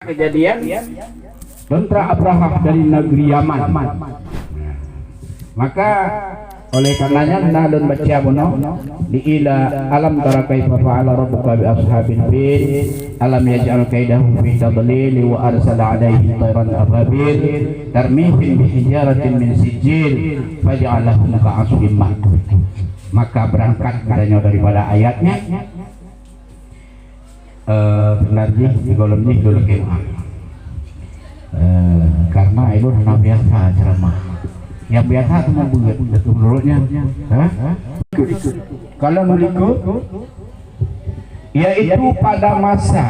kejadian tentara Abraha dari negeri Yaman. Maka oleh karenanya nalun baca bono di ila alam tara kaifa fa'ala rabbuka bi ashabil fil alam yaj'al kaidahu fi tadlil wa arsala 'alaihim tayran ababil tarmihim bi hijaratin min sijil faj'alahum ka'asfin ma'kul. Maka berangkat adanya daripada ayatnya berarti di kolom ini dulu karena itu hanya biasa ceramah yang biasa itu membuat menurutnya kalau berikut yaitu pada masa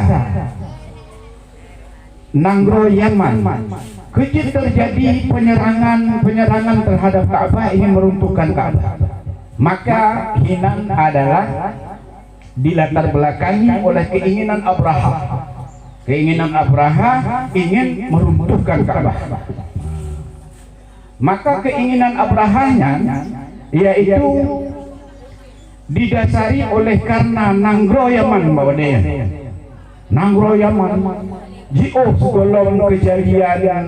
Nanggro Yaman kejut terjadi penyerangan terhadap Ka'bah, ingin meruntuhkan Ka'bah. Maka Hinan adalah dilatar belakangi oleh keinginan Abraha. Keinginan Abraha ingin meruntuhkan Ka'bah. Maka keinginan Abrahanya yaitu didasari oleh karena Nanggro Yaman bahwa dia Nanggro Yaman jio sebelum kejadian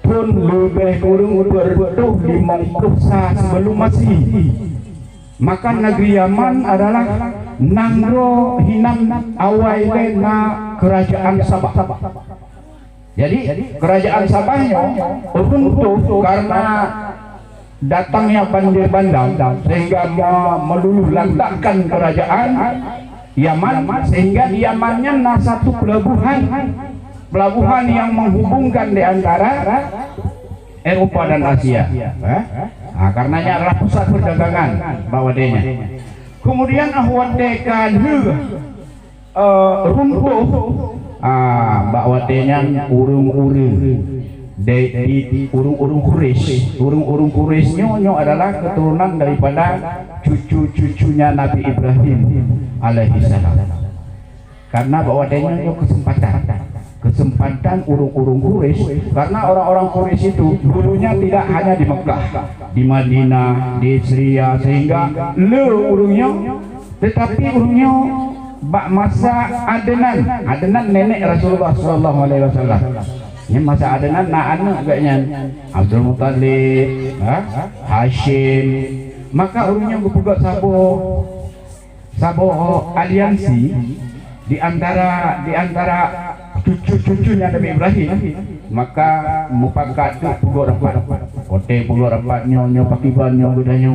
pun lebih kurang bertuh 50 sebelum Masehi. Maka negeri Yaman adalah Nanggro Hinan awalnya kerajaan Sabah. Jadi kerajaan Sabahnya runtuh karena datangnya banjir bandang sehingga meluluh lantakkan kerajaan Yaman, sehingga di Yamannya satu pelabuhan yang menghubungkan di antara Eropa dan Asia. Karenanya adalah pusat perdagangan bawadenya. Kemudian ahwadekan runtuh bawadenya urung-urung di urung-urung Quraisy. Urung-urung Quraisy nyo adalah keturunan daripada cucu-cucunya Nabi Ibrahim alaihi salam. Karena bawadenya nyo kesempatan urung-urung Quraisy, karena orang-orang Quraisy itu dulunya tidak hanya di Mekah, di Madinah, di Syria, sehingga urungnya, tetapi urungnya masa Adnan nenek Rasulullah sallallahu alaihi wasallam. Ini masa Adnan anak agaknya Abdul Muttalib, Hashim. Maka urungnya berpegang sabo aliansi di antara cucu-cucunya Nabi Ibrahim. Maka mupakat tu pugo rapat ote pugo rapat nyo pakiban nyo gudanyo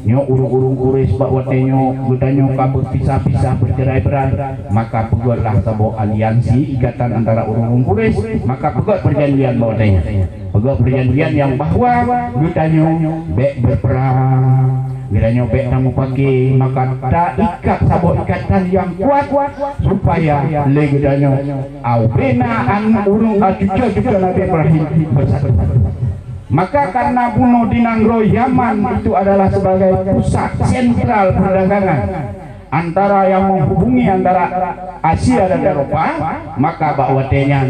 nyo urung-urung Quraisy bak watenyo gudanyo kabut pisah-pisah bercerai-berai. Maka pugotlah sabo aliansi ikatan antara urung-urung Quraisy. Maka pugot perjanjian bawadanya, pugot perjanjian yang bahwa gudanyo bek berperang, Giranya baik kamu pakai, maka tak ikat sabuk ikatan yang kuat supaya legedanya benaan urung cucu Nabi Ibrahim bersatu. Maka karena bunuh di Nanggro Yaman itu adalah sebagai pusat sentral perdagangan antara yang menghubungi antara Asia dan Eropa, maka bakwatenya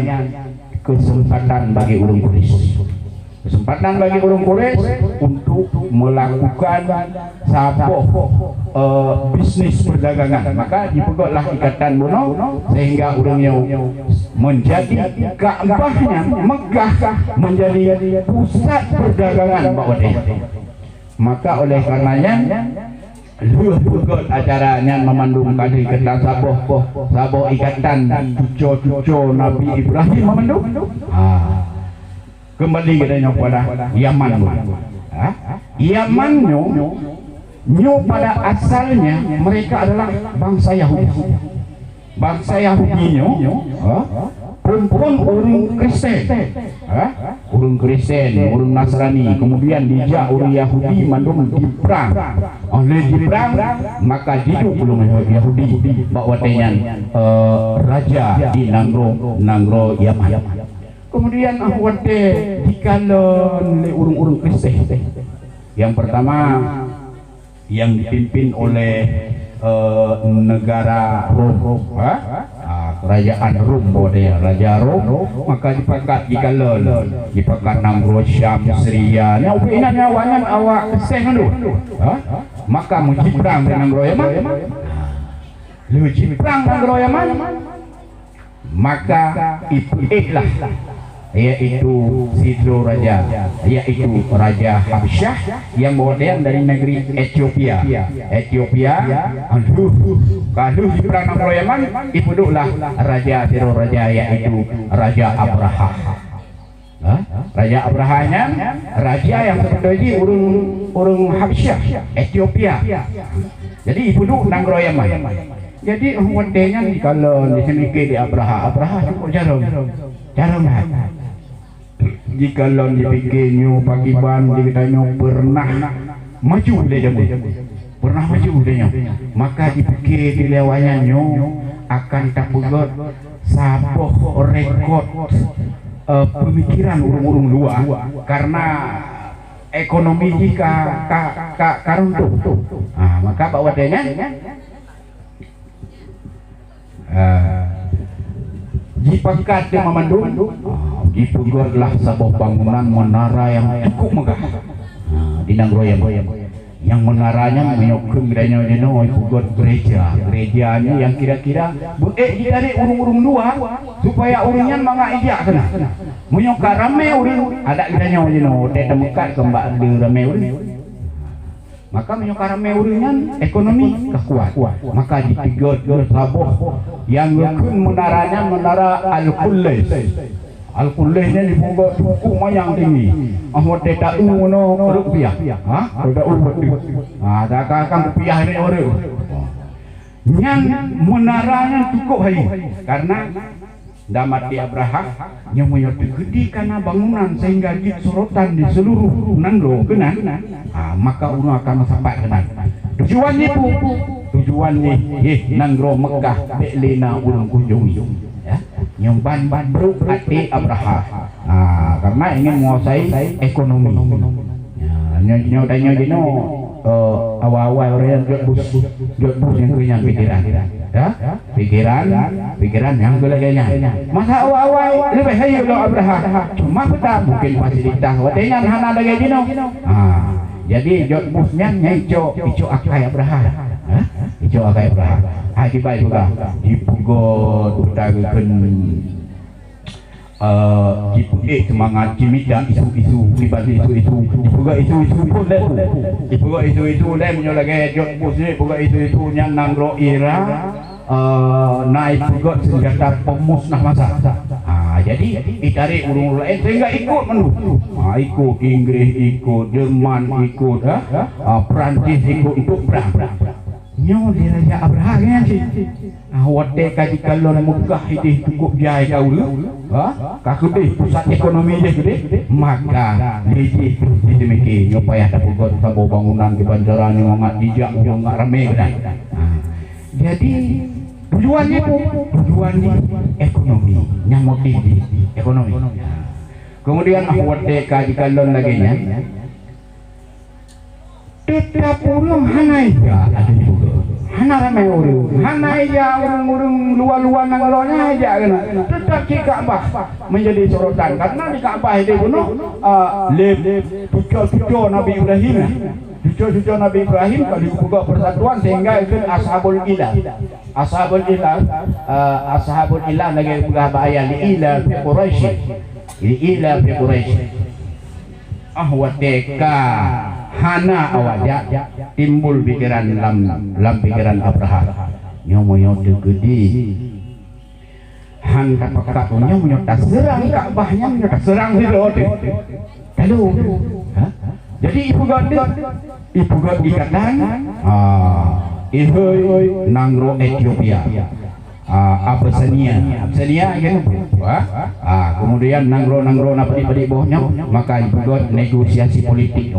kesempatan bagi urung Quraisy. Kesempatan bagi urung Quraisy untuk melakukan bisnis perdagangan. Maka dipegotlah ikatan bunuh sehingga urungnya menjadi Ka'bahnya Mekah menjadi pusat perdagangan bawadnya. Maka oleh karenanya pegot acaranya memandungkan ikatan saboh ikatan cucu Nabi Ibrahim memandung. Kembali kita pada Yaman. Yaman nyo pada asalnya mereka adalah bangsa Yahudi. Bangsa Yahudi perempuan urung Kristen, urung Nasrani, kemudian dijak urung Yahudi mandung diperang. Oleh diperang maka hidup belum Yahudi bakwatenya raja di Nanggro Yaman. Kemudian ahwate dikalon oleh urung-urung Kristen. Yang pertama yang dipimpin oleh negara Rom, kerajaan Rom boleh raja Rom. Maka dipakat dikalon dipakat Nanggro Syam Syria. Nya upinan nyawangan awak Kristen dulu. Maka mujibrang dengan Nanggro Yaman. Lu jibrang Nanggro Yaman. maka itulah yaitu Sidro Raja, yaitu Raja Habsyah yang modern dari negeri Ethiopia. Kalau di perang Yaman itulah Raja Sidro Raja, yaitu Raja Abraha. Raja Abrahanya raja yang sebenarnya urung Habsyah Ethiopia. Jadi ibu nang Yaman. Jadi wadenya kalau di sini di Abraha cukup jarang jika lo dipikirnya pakiban dikatanya pernah maju dia maka dipikir dilewanya akan tapugot saboh rekod pemikiran urung-urung luar karena ekonomi jika karuntuk maka bawa wadenya dipekat di Mamandung dipugarlah sebuah bangunan menara yang cukup megah di Nanggroyam yang menaranya menyokong gedanya dipugar gerejanya yang kira-kira ditarik urung-urung dua supaya urungnya mengajak kena menyokong rame urung ada gedanya tidak mekat kembak rame urung maka menyokong rame urungnya ekonomi kuat maka dipigot saboh yang yakun menaranya menara Al-Qullahnya dibuka cukup mayang tinggi ahmad tidak rupiah tidak takkan rupiah ini orang yang menaranya cukup hai karena damat di Abraha yang menyertai gede karena bangunan sehingga sorotan di seluruh Nangro kena maka uno akan sampai kena tujuannya Nangro Mekah Beklina urung kunjungi yang ban bro hati Abraha karena ingin menguasai ekonomi nyonya awal-awal orang yang bus yang kenyang pikiran yang gelaganya masa awal-awal lebih hayu lo Abraha cuma kita mungkin fasilitas wadenya hana lagi dino jadi busnya ijo akai Abraha ijo akai Abraha haji baik juga dipugot utageun semangat cimita isu-isu pribadi isu dipugot isu-isu pun dipugot isu-isu menyolage jok busnya dipugot isu-isu yang Nangro ira naik pugot senjata pemusnah masa jadi ditarik urung lain sehingga ikut ikut Inggris ikut Jerman ikut Perancis ikut untuk perang nyo di Raja Abraha sih wate kaji kalau Mekah itu cukup jaya kau kakudi pusat ekonomi dia gede maka di demikian nyo payah dapat sabo bangunan di banjaran yang ngat dijak ngat rame jadi tujuannya ekonomi yang motif ekonomi kemudian wate kaji kalau lagi nya tetap urung hanai ada juga hana ramai urung hanai ya urung luar-luar Nanggronya aja kena tetap di Ka'bah menjadi sorotan karena di Ka'bah itu bunuh cucu Nabi Ibrahim cucu Nabi Ibrahim kalau dibuka persatuan sehingga itu ashabul ilah lagi buka bahaya ila fi Quraisy wateka hana awajak timbul pikiran lam pikiran Abraha nyomoyo gede han kapak nyomoyo tak serang Ka'bahnya tak serang Sidro kalau jadi ibu gak ikatan ihoi Nangro Ethiopia Abesania kan kemudian Nangro napadi bawahnya maka ibugot negosiasi politik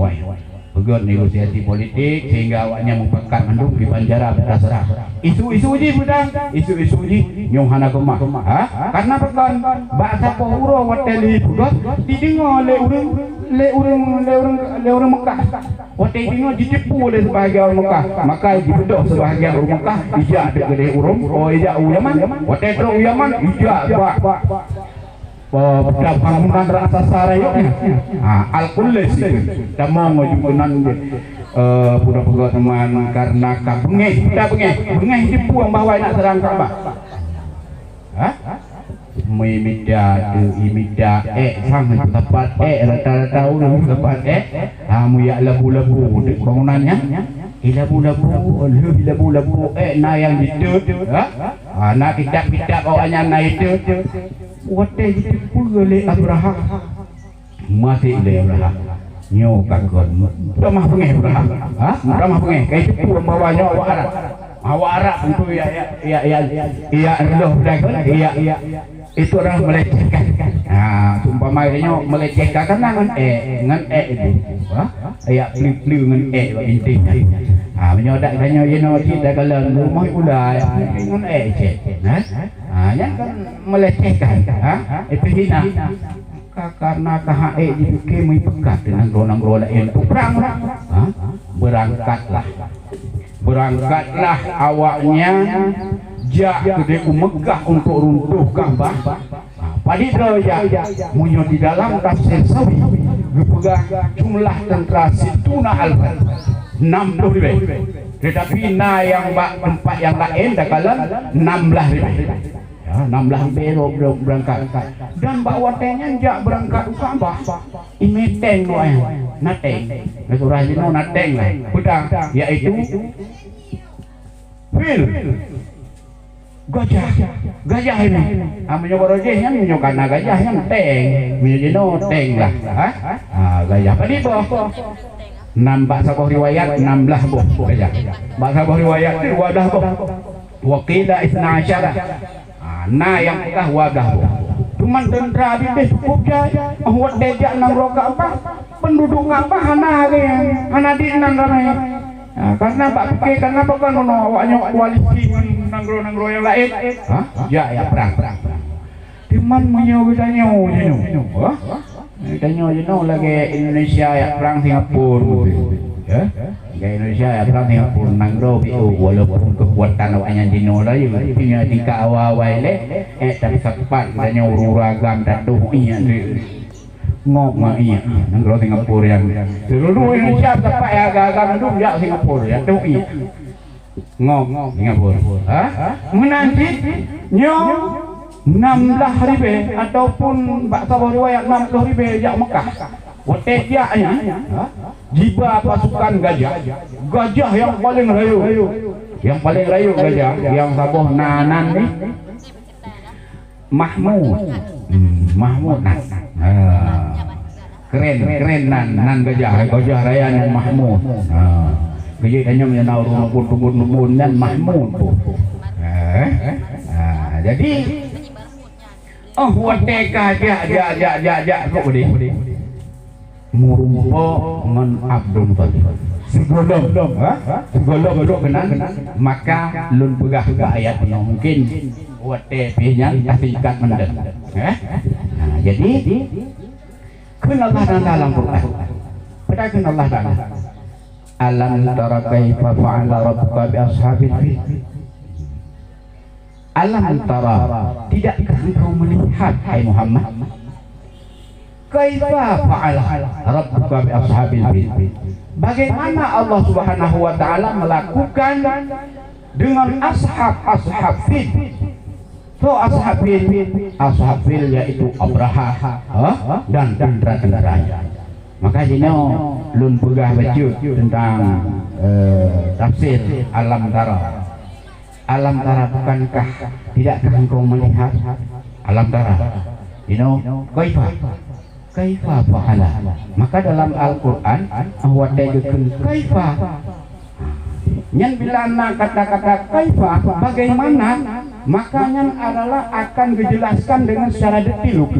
negosiasi politik sehingga awaknya mempekat mendung di penjara berasrah isu-isu nyong hana kemah karena pekan bahasa pohuro wateli bugot didengar le urang Mekah wateli dengar ditipu oleh sebahagian orang Mekah maka dibedok sebahagian orang Mekah ijak ada gede urung ijak Yaman wateli terus Yaman ijak bangunan raksasa rayoknya Al-Qullahs kita mau ngajukan pura-pura teman karena bengeh tipu yang bawa nak serang Ka'bah Imida sang tempat rata-rata ulang tempat mu ya labu-labu bangunannya labu-labu na yang itu na kitab-kitab awaknya na itu wate itu boleh Abraham mati le Abraham nyo kakon ramah pengeh Abraham ramah pengeh kai itu bawanya awak Arab itu ya rendah iya itu adalah melecehkan. Umpamanya melecehkan karena ngan itu. Ya pliu ngan intinya. Menyodak danyo yeno tidak kalang rumah udah ngan je. Yang kan melecehkan. Itu hina. Karena KHE dipikir mai pekat dengan nangro lain itu perang. Berangkatlah awaknya jak ke Mekah untuk runtuh Ka'bah. Padahal ya munyo di dalam tafsir Sawi gepegang jumlah tentara situna alfan 60.000. Tetapi na yang tempat yang lain dakalan 16.000. Ya 16.000 belum berangkat. Dan bawa tengen jak berangkat ke Ka'bah. Imeteng doa nateng. Surah ini nateng lah. Pedang yaitu fil gajah ini menyoba rojehnya menyokana gajahnya teng menjino teng lah gajah apa nih boh nampak sebuah riwayat 16 boh gajah sebuah riwayat itu wadah boh wakila isna asyara nah yang bekah wadah boh cuman tentera bibis cukup jaya buat dejak nang roka apa penduduk apa hana di nang ramai karena Pak Pikir karena bukan awaknya koalisi nanggro yang lain ya perang cuman menyobatnya lagi Indonesia ya perang Singapura ya Indonesia ya perang Singapura nanggro itu walaupun kekuatan awaknya dino lagi punya tingkat awal-awal tapi sepat katanya ururagam dan tuh ngok iya nanggro Singapura yang seluruh Indonesia tepat ya agak-agak itu ya Singapura ya tuh iya ngok Singapura menanti nyo 16.000 ataupun baksa riwayat 60.000 jak Mekah watejaknya jiba pasukan gajah yang paling rayu gajah yang sabuh nanan nih Mahmud keren nan gajah raya yang Mahmud gajah hanya menyenau rumput dan Mahmud jadi wateka aja kok gede murumpo ngon Abdul Muthalib segolong kenan maka lun pegah ke ayat yang mungkin wate pihnya tingkat mendet jadi kenallah dalam Quran pada kenallah dalam alam tara kaifa fa'ala rabbuka bi ashabil fil alam tara tidakkah engkau melihat hai Muhammad kaifa fa'ala rabbuka bi ashabil fil bagaimana Allah Subhanahu wa taala melakukan dengan ashab fil. So ashab fil yaitu Abraha dan tentara-tentaranya. Maka jino lun pegah baca tentang tafsir alam tara. Alam tara bukankah tidakkah engkau melihat alam tara? Kaifa fa'ala. Maka dalam Al-Qur'an awak tejukan kaifa. Yang bila kata-kata kaifa bagaimana makanya adalah akan dijelaskan dengan secara detail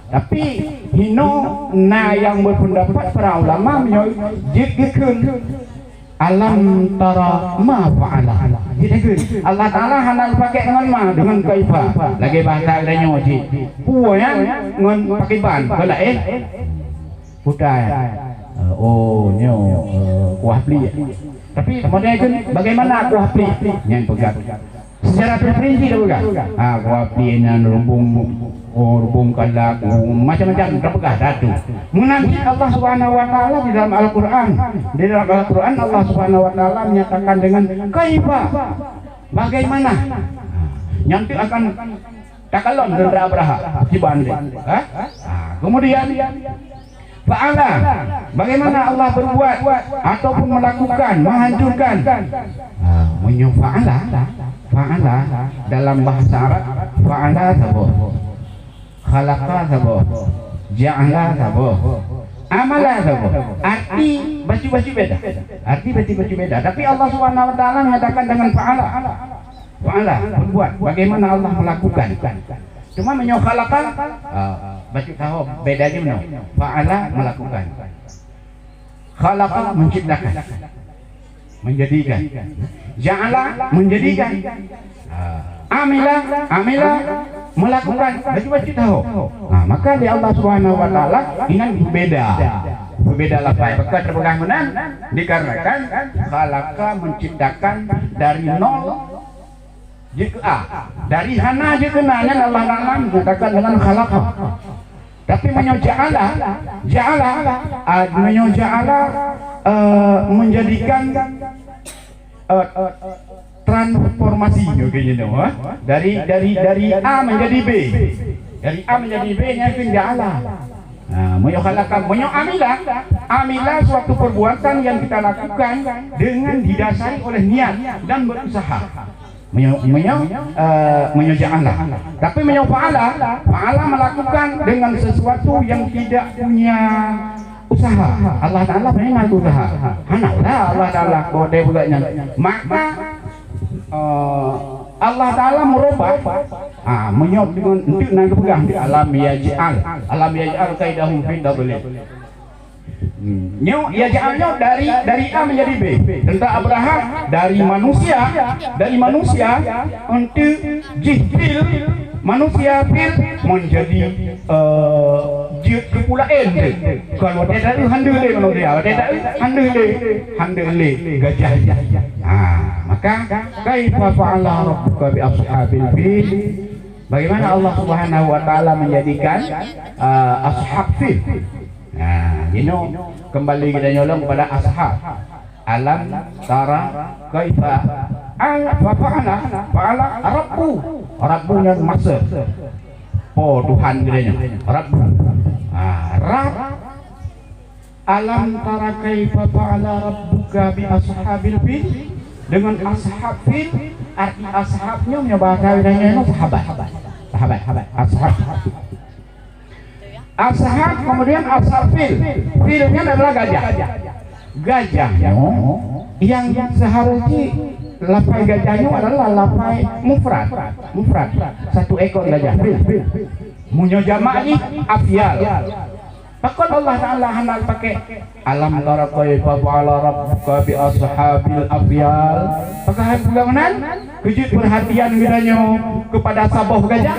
tapi hino yang berpendapat para ulama menjadikan alam tara ma fa'ala Allah Ta'ala hendak pakai dengan kaifa lagi bahasa adanya wajib puan dengan pakai ban kalau putih kuah pli tapi kemudian itu bagaimana kuah pli yang pegang secara prinsip juga kuah pli yang rumpung kalak macam-macam terpegah datu menanti Allah Subhanahu wa taala di dalam Al-Qur'an Allah Subhanahu wa taala menyatakan dengan kaifa bagaimana nanti akan takalon tentara Abraha dibanding. Kemudian fa'ala, bagaimana Allah berbuat ataupun melakukan, menghancurkan. Fa'ala dalam bahasa Arab, fa'ala sabuh, khalaqa sabuh, ja'ala sabuh, amala sabuh. Arti baju beda. Tapi Allah Subhanahu wa taala mengatakan dengan fa'ala, berbuat. Bagaimana Allah melakukan. Cuma khalaqa, baca tahu bedanya mana? Fa'ala melakukan, khalaqa menciptakan, menjadikan, ja'ala menjadikan, amila melakukan. Baca tahu. Maka di Allah Subhanahu wa taala ini berbeda lafaz. Maka terpegang menan dikarenakan khalaqa menciptakan dari nol. Jika dari hana je kenanya Allah Ta'ala mengatakan dengan khalaqa. Tapi ja'ala menjadikan transformasi kayaknya dari A menjadi B. Dari A menjadi B nya itu ja'ala. Amila suatu perbuatan yang kita lakukan dengan didasari oleh niat dan berusaha. Ja'ala. Tapi fa'ala melakukan dengan sesuatu yang tidak punya usaha. Allah Ta'ala pengen usaha. Allah Ta'ala kode bulanya. Maka Allah Ta'ala merubah dengan untuk nak pegang di alam yaj'al kaidahum fi dablil. Yaj'alnya dari A menjadi B. Tentang Abraham dari manusia untuk Jibril manusia fil menjadi kepulauan. Kalau tidak handele manusia, tidak handele gajah. Maka kaifa fa'ala rabbuka bi ashabil fil. Bagaimana Allah Subhanahu wa taala menjadikan ashab fil. Kembali kita nyolong kepada ashab. Alam tara kaifa fa'ala rabbunya maksud Tuhan gedenya Rabbu. Rabb alam tara kaifa fa'ala rabbuka bi ashabil fil. Dengan ashab fil, arti ashabnya bahasa Yunani sahabat. Ashab kemudian ashab filnya adalah gajahnya yang seharusnya lafai gajahnya adalah lafai mufrad satu ekor gajah munyajamaknya afyal. Takut Allah Ta'ala hendak pakai alam tara kaifa fa'ala rabbuka bi ashabil afyal. Apakah bagaimana kejut perhatian kiranya kepada saboh gajah.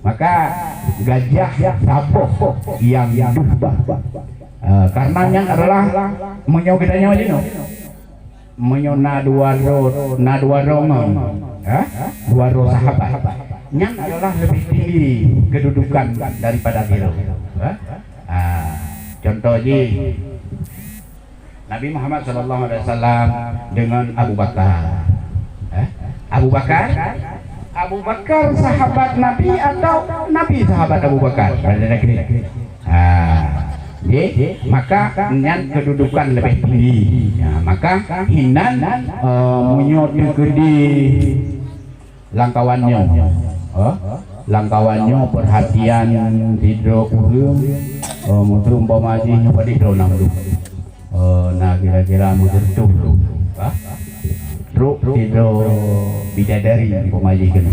Maka gajah saboh yang duhbah. Karenanya adalah menyogedanya dua rongon, dua sahabat. Yang adalah lebih tinggi kedudukan daripada diri. Contohnya Nabi Muhammad SAW dengan Abu Bakar. Abu Bakar sahabat Nabi atau Nabi sahabat Abu Bakar? Maka kedudukan lebih tinggi. Maka hinan menyot gede langkawannya perhatian tidur mutu umpamanya pada dronang nah kira-kira muter truk tidur bidadari umpamanya kena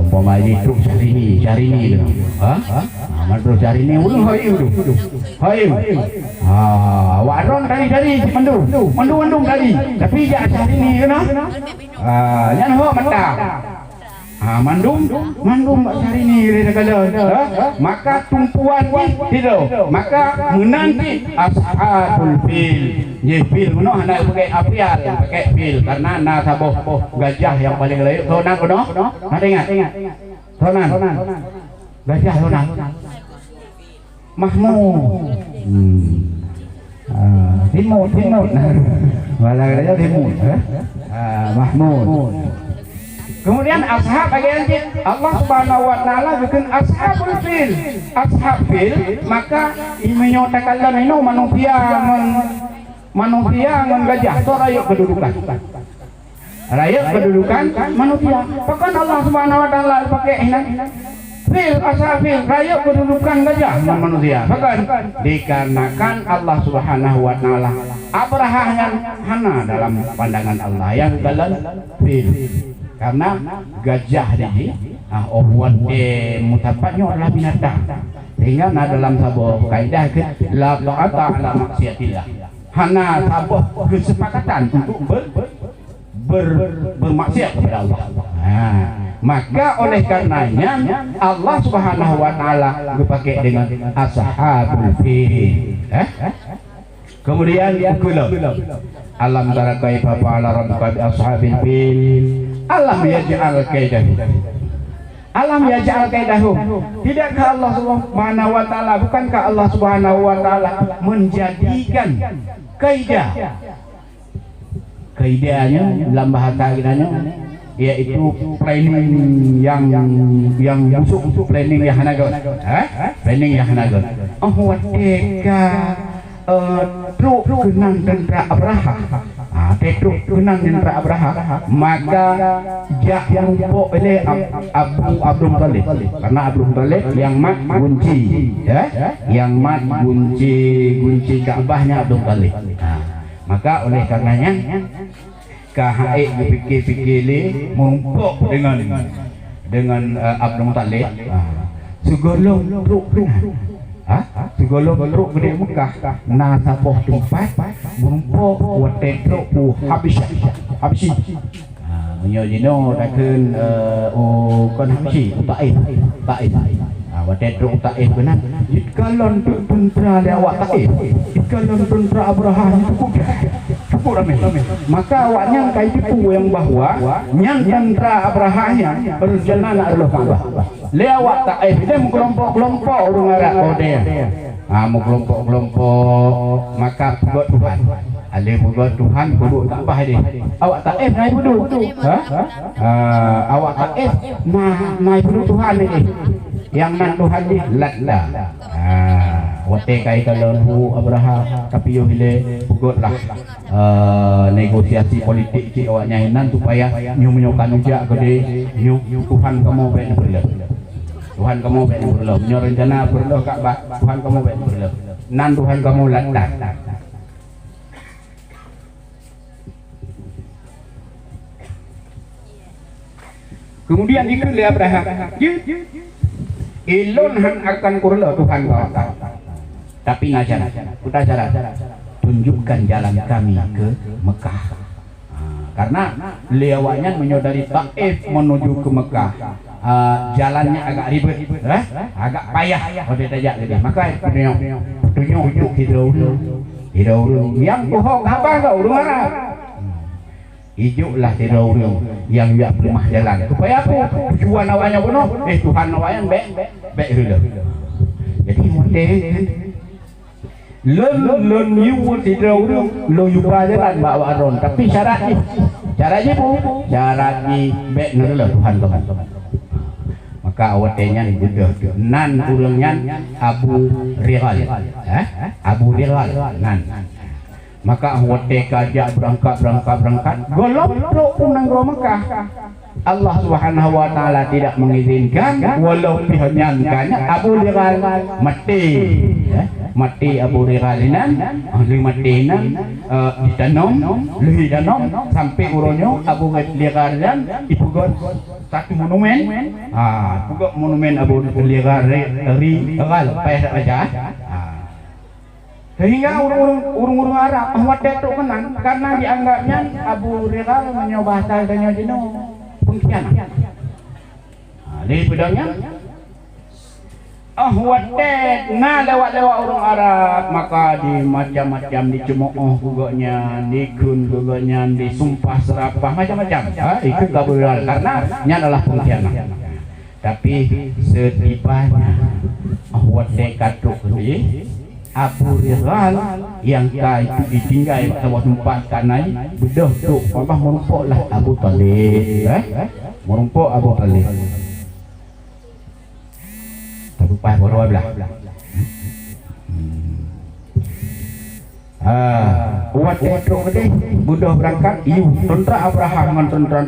umpamanya truk cari ini mantu cari ini hayu waron dari mendung tadi tapi jak cari ini kena yang ho mentah mandum cari ni maka tumpuan tidak maka menanti ashabul fil fil mana hendak pakai apial pakai fil karena na saboh gajah yang paling layu tonan ada ingat tonan gajah tonan Mahmud Timur wala gajah Timur Mahmud Kemudian ashab bagian Allah Subhanahu wa taala bikin ashabul fil. Ashab fil maka menyatakan itu manusia gajah itu rakyat kedudukan. Rakyat kedudukan manusia. Bahkan Allah Subhanahu wa taala pakai ini fil asafil rakyat kedudukan gajah manusia. Bahkan dikarenakan Allah Subhanahu wa taala Abraha yang hana dalam pandangan Allah yang dalam fil. Karena gajah ini mutapatnya adalah binatang. Sehingga dalam sebuah kaidah la ta'ata ala maksiatillah. Hana sebuah kesepakatan untuk bermaksiat kepada Allah. Maka oleh karenanya Allah Subhanahu wa taala dipakai dengan ashabul fil. Kemudian alam tara kaifa fa'ala rabbuka bi ashabil fil. Alam yaj'al kaidahu. Alam yaj'al kaidahu. Tidakkah Allah Subhanahu wa taala, bukankah Allah Subhanahu wa taala menjadikan kaidah? Kaidahnya dalam bahasa Arabnya yaitu planning yang busuk, planning yang hanagon. Planning yang hanagon. Wadeka truk kenang tentara Abraha. Truk kenang tentara Abraha. Maka yang oleh Abdul Talib. Karena Abdul Talib yang mat kunci, yang mat kunci Ka'bahnya Abdul Talib. Maka oleh karenanya KHI dipikir-pikir mumpuk dengan Abdul Talib. Segolong truk kenang. Segala truk gede Mekah nasapoh tempat mumpuk watek truk habisi menyojino takun kon habisi taif watek truk taif benar kalon tentera lewat taif kalon tentera Abraha cukup ramai. Maka awaknya kai tipu yang bahwa yang tentera Abrahanya berjalan adalah Ka'bah. Lewat taif dia kelompok-kelompok orang Arab dia. Mau kelompok-kelompok maka buat Tuhan. Ale buat Tuhan duduk Ka'bah dia. Awak taif naik duduk. Awak taif naik duduk Tuhan ni. Yang nan Tuhan ni latlah. Wate kai kalau Abraha tapi yo hile bugotlah negosiasi politik ci awaknya hinan supaya nyu menyokan ujak gede nyu Tuhan kamu baik berlah. Tuhan kamu baik berlah. Nyu rencana berlah Ka'bah Tuhan kamu baik berlah. Nan Tuhan kamu latlah. Kemudian dikele Abraha. Ilun han akan kurla Tuhan kau. Tapi ngajar, kita cara tunjukkan jalan kami ke Mekah. Karena lewatnya menyodari Taif menuju ke Mekah, jalannya agak ribet, agak payah. Pada tajak jadi, maka tunjuk hidau yang bohong apa kau rumah Arab. Hijaulah hidau yang biak lemah jalan. Supaya apa? Tujuan awaknya penuh, Tuhan awaknya baik dulu. Jadi Lon you tidak lo yuba jalan bawa aron tapi caranya baik nurul Tuhan teman-teman. Maka awatnya juga nan ulangnya Abu Rigal nan. Maka awatnya kajak berangkat golong truk unang Mekah. Allah Subhanahu wa taala tidak mengizinkan walau dihanyankannya Abu Rigal mati Abu Rigalinan ahli matinan ditanam sampai uronyo Abu Rigalinan ipugot satu monumen ipugot monumen Abu Rigal payah aja sehingga urung-urung Arab ahwat itu menang karena dianggapnya Abu Rigal menyoba bahasanya jino pengkhianat. Di pedangnya ahwatet lewat-lewat orang Arab maka di macam-macam dicemooh guganya, dikun guganya, disumpah serapah macam-macam. Itu kabural karena nya adalah pengkhianat. Tapi setibanya ahwatet katuk di Abu Rigal yang itu ditinggal waktu tempat kanai bedah tu apa merumpuklah Abu Talib merumpuk Abu Talib. Tapi pas baru belah. Uat itu gede, budak berangkat, iu tentera Abraha ngan tentera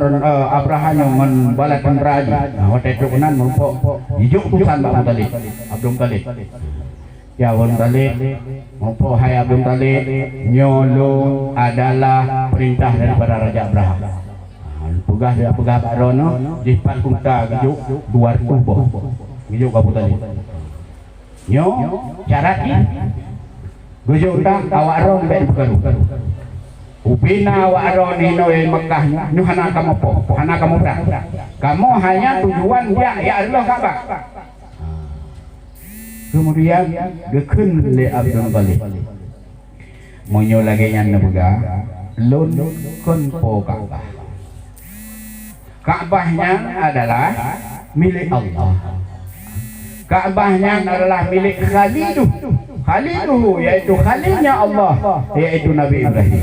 Abraha ngan bala tentera aja. Uat itu kenan merumpuk, hijuk tusan Abu Talib, Abdul Talib. Ya Abdul Talib, merumpuk hai Abdul Talib, nyolong adalah perintah daripada Raja Abraha. Pegah dia pegah barono, jipan kunta hijuk luar tubuh, hijuk Abu Talib. Nyo syarat ni. Gujuk tak awak ron baik bergaru. Upina awak ron di Noe Mekah ni hana kamu po, hana kamu berang. Kamu hanya tujuan ya Allah Ka'bah. Kemudian gekun le Abdul Talib. Monyo lagi yang nabuga, lon kon po Ka'bah. Ka'bahnya adalah milik Allah. Ka'bahnya adalah milik Khaliluhu, yaitu Khalilnya Allah, yaitu Nabi Ibrahim.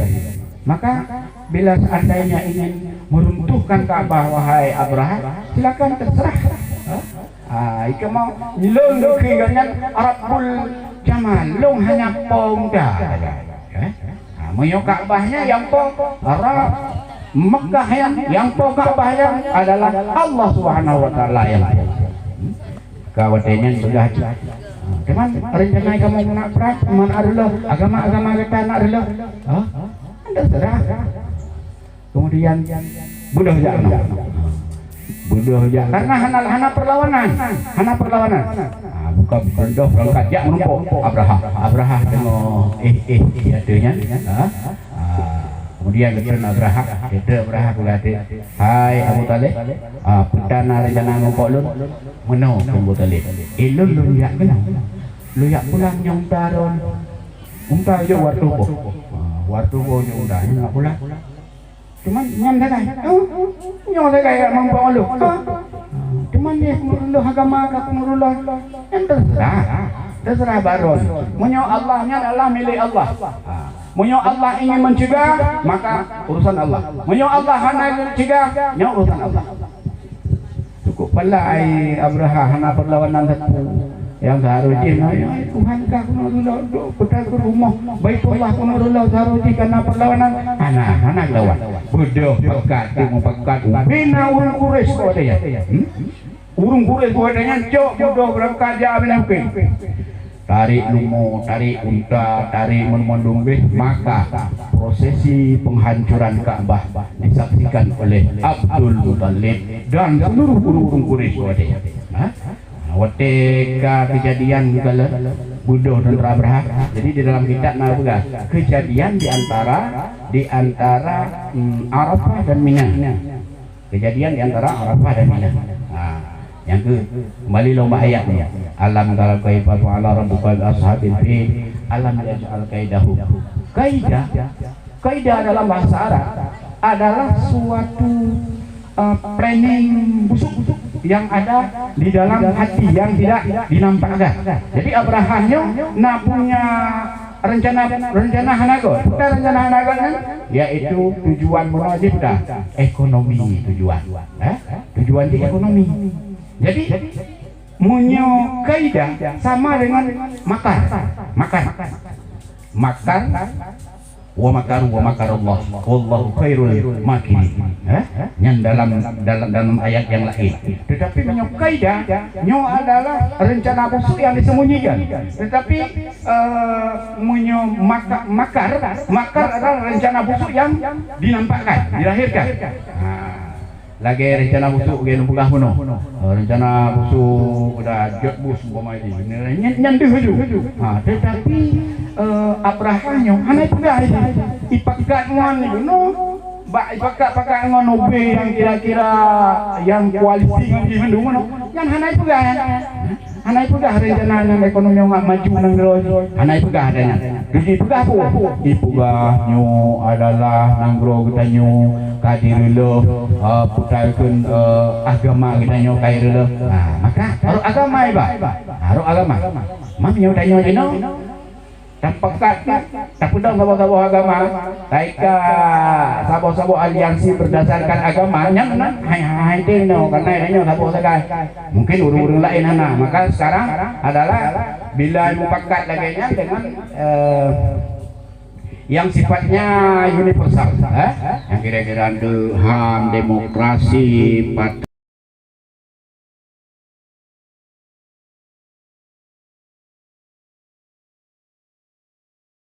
Maka bila seandainya ingin meruntuhkan Ka'bah wahai Abraha, silakan terserah. Ika mau long dengan Arabul Jamal, long hanya pongda. Moyo Ka'bahnya yang pong Arab Mekah yang pong Ka'bahnya adalah Allah Subhanahu wa taala yang kawatannya sudah cuman rencana kamu nak perang mana adalah agama kita nak adalah anda serah. Kemudian budak karena hana perlawanan bukan budak berangkat jak menumpuk Abraha tengok adanya kemudian kemudian Abraha pula hai Abu Talib putana rencana ngopok lu meno Abu Talib ilun lu yak kena lu yak pulang nyong taron unta yo waktu bo nyong dah nak pulang cuman nyam dah nyong dah kayak mampu lu cuman dia menurut agama ka menurut yang terserah baron menyo Allahnya adalah milik Allah. Menyo Allah ingin mencegah, maka urusan Allah. Menyo Allah hana mencegah, nya urusan Allah. Cukup pala ai Abraha hana perlawanan satu yang seharusnya Tuhan kah kunurullah putar ke rumah Baitullah kunurullah seharusnya karena perlawanan hana lawan. Bodoh pekat temu pekat bina urang Quraisy kau ada ya. Urang Quraisy kau adanya cok bodoh berangkat ja menampi. Tarik lumo, tarik unta, tarik menmondong maka prosesi penghancuran Ka'bah disaksikan oleh Abdul Muttalib dan seluruh urung Quraisy. Ketika kejadian kala Budoh dan Abraha. Jadi di dalam kitab Nawawi kejadian di antara Arafah dan Mina. Kejadian di antara Arafah dan Mina. Yang kembali lomba ayatnya alam tara kaifa fa'ala rabbuka bi ashabil fil alam yaj'al kaidahu. Kaidah dalam bahasa Arab adalah suatu planning busuk yang ada di dalam hati yang tidak dinampakkan. Jadi Abrahanya nak punya rencana hanago. Rencana hanago kan yaitu tujuan munajib dah ekonomi tujuan. Tujuan di ekonomi. Jadi munyo kaidah sama dengan makar wa makarullah wallahu khairul makirin. Yang dalam ayat yang lain. Tetapi munyo kaidah nyo adalah rencana busuk yang disembunyikan. Tetapi munyo makar adalah rencana busuk yang dinampakkan, dilahirkan. Lagi rencana busuk ge numpugah puno. Rencana busuk udah jot bus umpama ini. Nyanduh haju. Tetapi Abrahanyo hanai pegah ipakat ngon no. Ipakat ngon obe yang kira-kira yang koalisi ngi mendung no. Yang hanai pegah. Hanai pegah rencana ekonomi yang maju nang dero. Hanai pegah adanya. Jadi pegah po. Ipugah nyo adalah nanggro kita nyo kadirullah putarkan agama kita nyo kairullah. Maka harus agama iba. Harus agama. Mam nyo tanyo ino Tampakat tak pedang sabo-sabo agama taika sabo-sabo aliansi berdasarkan agama yang hai no karena ini sabo sagai mungkin urung-urung lain maka sekarang adalah bila mupakat lagi dengan yang sifatnya universal yang kira-kira HAM demokrasi